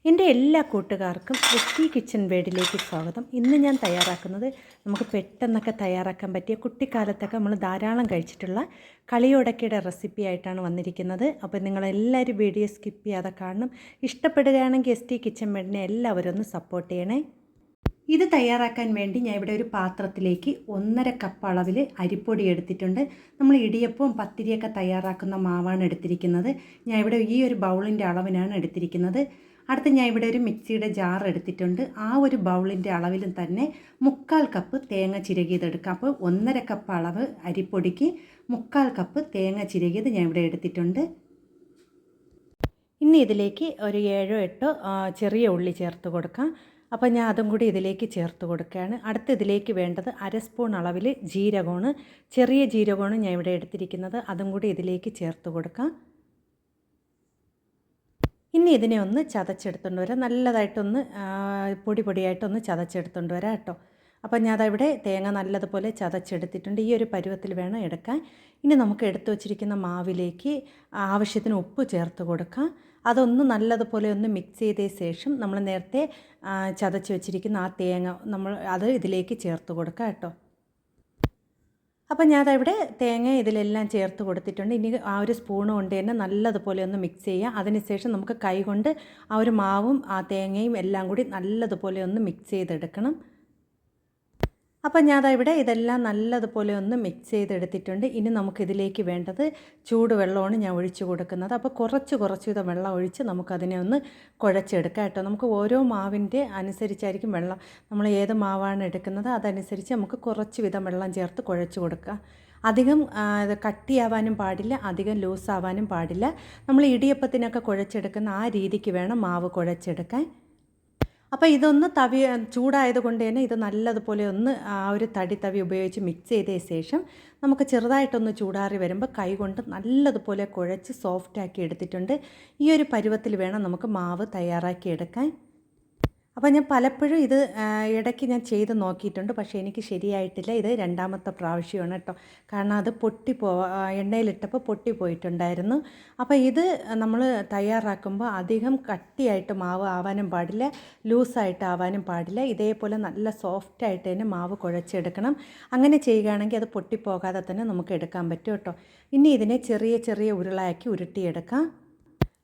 എൻ്റെ എല്ലാ കൂട്ടുകാർക്കും എസ് കിച്ചൺ വേഡിലേക്ക് സ്വാഗതം. ഇന്ന് ഞാൻ തയ്യാറാക്കുന്നത് നമുക്ക് പെട്ടെന്നൊക്കെ തയ്യാറാക്കാൻ പറ്റിയ കുട്ടിക്കാലത്തൊക്കെ നമ്മൾ ധാരാളം കഴിച്ചിട്ടുള്ള കളിയോടക്കയുടെ റെസിപ്പി ആയിട്ടാണ് വന്നിരിക്കുന്നത്. അപ്പോൾ നിങ്ങളെല്ലാവരും വീഡിയോ സ്കിപ്പ് ചെയ്യാതെ കാണണം. ഇഷ്ടപ്പെടുകയാണെങ്കിൽ എസ് കിച്ചൺ വേഡിനെ എല്ലാവരും ഒന്ന് സപ്പോർട്ട് ചെയ്യണേ. ഇത് തയ്യാറാക്കാൻ വേണ്ടി ഞാൻ ഇവിടെ ഒരു പാത്രത്തിലേക്ക് 1.5 കപ്പ് അളവിൽ അരിപ്പൊടി എടുത്തിട്ടുണ്ട്. നമ്മൾ ഇടിയപ്പവും പത്തിരിയൊക്കെ തയ്യാറാക്കുന്ന മാവാണ് എടുത്തിരിക്കുന്നത്. ഞാൻ ഇവിടെ ഈ ഒരു ബൗളിൻ്റെ അളവിനാണ് എടുത്തിരിക്കുന്നത്. അടുത്ത് ഞാൻ ഇവിടെ ഒരു മിക്സിയുടെ ജാർ എടുത്തിട്ടുണ്ട്. ആ ഒരു ബൗളിൻ്റെ അളവിലും തന്നെ 3/4 കപ്പ് തേങ്ങ ചിരകിയതെടുക്കാം. അപ്പോൾ 1.5 കപ്പ് അളവ് അരിപ്പൊടിക്ക് 3/4 കപ്പ് തേങ്ങ ചിരകിയത് ഞാൻ ഇവിടെ എടുത്തിട്ടുണ്ട്. ഇനി ഇതിലേക്ക് ഒരു 7-8 ചെറിയ ഉള്ളി ചേർത്ത് കൊടുക്കാം. അപ്പോൾ ഞാൻ അതും കൂടി ഇതിലേക്ക് ചേർത്ത് കൊടുക്കുകയാണ്. അടുത്ത് ഇതിലേക്ക് വേണ്ടത് 1/2 സ്പൂൺ അളവിൽ ജീരകമാണ്, ചെറിയ ജീരകമാണ് ഞാൻ ഇവിടെ എടുത്തിരിക്കുന്നത്. അതും കൂടി ഇതിലേക്ക് ചേർത്ത് കൊടുക്കാം. ഇനി ഇതിനെ ഒന്ന് ചതച്ചെടുത്തുകൊണ്ട് വരാം. നല്ലതായിട്ടൊന്ന് പൊടിയായിട്ടൊന്ന് ചതച്ചെടുത്തുകൊണ്ട് വരാം കേട്ടോ. അപ്പോൾ ഞാൻ അതവിടെ തേങ്ങ നല്ലതുപോലെ ചതച്ചെടുത്തിട്ടുണ്ട്. ഈ ഒരു പരുവത്തിൽ വേണം എടുക്കാൻ. ഇനി നമുക്ക് എടുത്തു വച്ചിരിക്കുന്ന മാവിലേക്ക് ആവശ്യത്തിന് ഉപ്പ് ചേർത്ത് കൊടുക്കാം. അതൊന്ന് നല്ലതുപോലെ ഒന്ന് മിക്സ് ചെയ്തതിന് ശേഷം നമ്മൾ നേരത്തെ ചതച്ച് വെച്ചിരിക്കുന്ന ആ തേങ്ങ അത് ഇതിലേക്ക് ചേർത്ത് കൊടുക്കാം കേട്ടോ. അപ്പം ഞാനതവിടെ തേങ്ങ ഇതിലെല്ലാം ചേർത്ത് കൊടുത്തിട്ടുണ്ട്. ഇനി ആ ഒരു സ്പൂൺ കൊണ്ട് തന്നെ നല്ലതുപോലെ ഒന്ന് മിക്സ് ചെയ്യുക. അതിനുശേഷം നമുക്ക് കൈ കൊണ്ട് ആ ഒരു മാവും ആ തേങ്ങയും എല്ലാം കൂടി നല്ലതുപോലെ ഒന്ന് മിക്സ് ചെയ്തെടുക്കണം. അപ്പം ഞാനവിടെ ഇതെല്ലാം നല്ലതുപോലെ ഒന്ന് മിക്സ് ചെയ്തെടുത്തിട്ടുണ്ട്. ഇനി നമുക്കിതിലേക്ക് വേണ്ടത് ചൂടുവെള്ളമാണ് ഞാൻ ഒഴിച്ചു കൊടുക്കുന്നത്. അപ്പോൾ കുറച്ച് വീതം വെള്ളം ഒഴിച്ച് നമുക്കതിനെ ഒന്ന് കുഴച്ചെടുക്കാം കേട്ടോ. നമുക്ക് ഓരോ മാവിൻ്റെ അനുസരിച്ചായിരിക്കും വെള്ളം, നമ്മൾ ഏത് മാവാണ് എടുക്കുന്നത് അതനുസരിച്ച് നമുക്ക് കുറച്ച് വീതം വെള്ളം ചേർത്ത് കുഴച്ച് കൊടുക്കുക. അധികം കട്ടിയാവാനും പാടില്ല, അധികം ലൂസാവാനും പാടില്ല. നമ്മൾ ഇടിയപ്പത്തിനൊക്കെ കുഴച്ചെടുക്കുന്ന ആ രീതിക്ക് വേണം മാവ് കുഴച്ചെടുക്കാൻ. അപ്പോൾ ഇതൊന്ന് ചൂടായത് കൊണ്ട് തന്നെ ഇത് നല്ലതുപോലെ ഒന്ന് ആ ഒരു തവി ഉപയോഗിച്ച് മിക്സ് ചെയ്തതിന് ശേഷം നമുക്ക് ചെറുതായിട്ടൊന്ന് ചൂടാറി വരുമ്പോൾ കൈ കൊണ്ട് നല്ലതുപോലെ കുഴച്ച് സോഫ്റ്റാക്കി എടുത്തിട്ടുണ്ട്. ഈ ഒരു പരുവത്തിൽ വേണം നമുക്ക് മാവ് തയ്യാറാക്കി എടുക്കാൻ. അപ്പോൾ ഞാൻ പലപ്പോഴും ഇത് ഇടയ്ക്ക് ഞാൻ ചെയ്ത് നോക്കിയിട്ടുണ്ട്, പക്ഷേ എനിക്ക് ശരിയായിട്ടില്ല. ഇത് 2ാമത്തെ പ്രാവശ്യമാണ് കേട്ടോ. കാരണം അത് എണ്ണയിലിട്ടപ്പോൾ പൊട്ടിപ്പോയിട്ടുണ്ടായിരുന്നു. അപ്പോൾ ഇത് നമ്മൾ തയ്യാറാക്കുമ്പോൾ അധികം കട്ടിയായിട്ട് മാവ് ആവാനും പാടില്ല, ലൂസായിട്ട് ആവാനും പാടില്ല. ഇതേപോലെ നല്ല സോഫ്റ്റായിട്ട് തന്നെ മാവ് കുഴച്ചെടുക്കണം. അങ്ങനെ ചെയ്യുകയാണെങ്കിൽ അത് പൊട്ടിപ്പോകാതെ തന്നെ നമുക്ക് എടുക്കാൻ പറ്റും കേട്ടോ. ഇനി ഇതിനെ ചെറിയ ഉരുളയാക്കി ഉരുട്ടിയെടുക്കാം.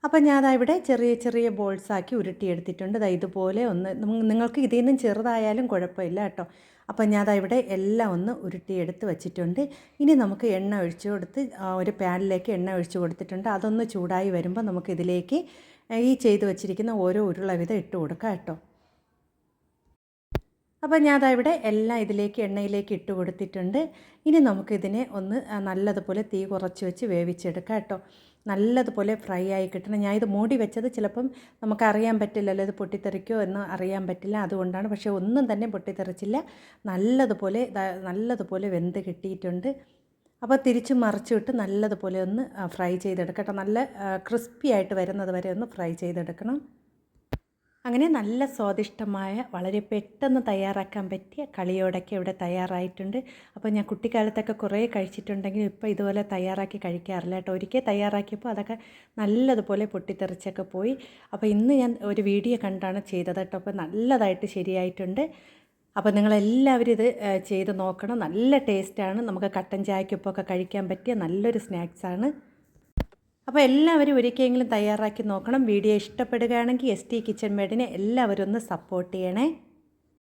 അപ്പം ഞാനവിടെ ചെറിയ ബോൾസാക്കി ഉരുട്ടിയെടുത്തിട്ടുണ്ട്. ഇതുപോലെ ഒന്ന് നിങ്ങൾക്ക് ഇതിൽ നിന്നും ചെറുതായാലും കുഴപ്പമില്ല കേട്ടോ. അപ്പം ഞാനവിടെ എല്ലാം ഒന്ന് ഉരുട്ടിയെടുത്ത് വെച്ചിട്ടുണ്ട്. ഇനി നമുക്ക് എണ്ണ ഒഴിച്ചു കൊടുത്ത് ഒരു പാനിലേക്ക് എണ്ണ ഒഴിച്ചു കൊടുത്തിട്ടുണ്ട്. അതൊന്ന് ചൂടായി വരുമ്പോൾ നമുക്കിതിലേക്ക് ഈ ചെയ്ത് വെച്ചിരിക്കുന്ന ഓരോ ഉരുള വീതം ഇട്ട് കൊടുക്കാം കേട്ടോ. അപ്പോൾ ഞാനവിടെ എല്ലാം ഇതിലേക്ക് എണ്ണയിലേക്ക് ഇട്ട് കൊടുത്തിട്ടുണ്ട്. ഇനി നമുക്കിതിനെ ഒന്ന് നല്ലതുപോലെ തീ കുറച്ച് വെച്ച് വേവിച്ചെടുക്കാം കേട്ടോ. നല്ലതുപോലെ ഫ്രൈ ആയി കിട്ടണം. ഞാൻ ഇത് മൂടി വെച്ചത് ചിലപ്പം നമുക്കറിയാൻ പറ്റില്ലല്ലോ, ഇത് പൊട്ടിത്തെറിക്കോ എന്ന് അറിയാൻ പറ്റില്ല, അതുകൊണ്ടാണ്. പക്ഷേ ഒന്നും തന്നെ പൊട്ടിത്തെറിച്ചില്ല. നല്ലതുപോലെ വെന്ത് കിട്ടിയിട്ടുണ്ട്. അപ്പോൾ തിരിച്ച് മറിച്ചിട്ട് നല്ലതുപോലെ ഒന്ന് ഫ്രൈ ചെയ്തെടുക്കാം കേട്ടോ. നല്ല ക്രിസ്പി ആയിട്ട് വരുന്നത് വരെ ഒന്ന് ഫ്രൈ ചെയ്തെടുക്കണം. അങ്ങനെ നല്ല സ്വാദിഷ്ടമായ വളരെ പെട്ടെന്ന് തയ്യാറാക്കാൻ പറ്റിയ കളിയോടൊക്കെ ഇവിടെ തയ്യാറായിട്ടുണ്ട്. അപ്പോൾ ഞാൻ കുട്ടിക്കാലത്തൊക്കെ കുറേ കഴിച്ചിട്ടുണ്ടെങ്കിൽ ഇപ്പോൾ ഇതുപോലെ തയ്യാറാക്കി കഴിക്കാറില്ല കേട്ടോ. ഒരിക്കൽ തയ്യാറാക്കിയപ്പോൾ അതൊക്കെ നല്ലതുപോലെ പൊട്ടിത്തെറിച്ചൊക്കെ പോയി. അപ്പോൾ ഇന്ന് ഞാൻ ഒരു വീഡിയോ കണ്ടാണ് ചെയ്തത് കേട്ടോ. അപ്പോൾ നല്ലതായിട്ട് ശരിയായിട്ടുണ്ട്. അപ്പോൾ നിങ്ങളെല്ലാവരും ഇത് ചെയ്ത് നോക്കണം. നല്ല ടേസ്റ്റാണ്. നമുക്ക് കട്ടൻ ചായക്കൊപ്പമൊക്കെ കഴിക്കാൻ പറ്റിയ നല്ലൊരു സ്നാക്സാണ്. അപ്പോൾ എല്ലാവരും ഒരിക്കലെങ്കിലും തയ്യാറാക്കി നോക്കണം. വീഡിയോ ഇഷ്ടപ്പെടുകയാണെങ്കിൽ എസ് കിച്ചൺ വേഡിനെ എല്ലാവരും ഒന്ന് സപ്പോർട്ട് ചെയ്യണേ.